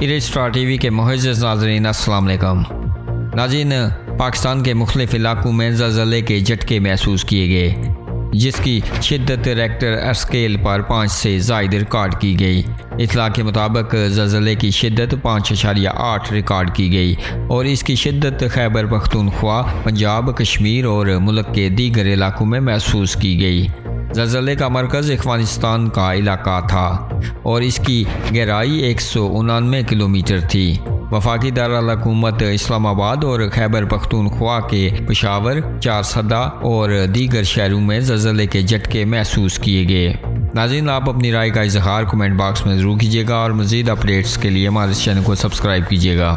Star TV के मुअज़्ज़ज़ नाज़रीन अस्सलाम वालेकुम। नाज़रीन, पाकिस्तान के मुख्तलिफ इलाकों में ज़लज़ले के झटके महसूस किए गए, जिसकी शिद्दत रेक्टर स्केल पर 5 से ज़ायद रिकॉर्ड की गई। इत्तला के मुताबिक ज़लज़ले की शिद्दत 5.8 रिकॉर्ड की गई और इसकी शिद्दत खैबर पख्तूनख्वा, पंजाब, कश्मीर और मुल्क के दीगर इलाकों में महसूस की गई। ज़लज़ले का मरकज़ अफ़गानिस्तान का इलाका था और इसकी गहराई 199 किलोमीटर थी। वफाकी दारुल हुकूमत इस्लामाबाद और खैबर पख्तूनख्वा के पेशावर, चारसदा और दीगर शहरों में ज़लज़ले के झटके महसूस किए गए। नाज़रीन, आप अपनी राय का इज़हार कमेंट बॉक्स में ज़रूर कीजिएगा और मज़ीद अपडेट्स के लिए हमारे चैनल को सब्सक्राइब कीजिएगा।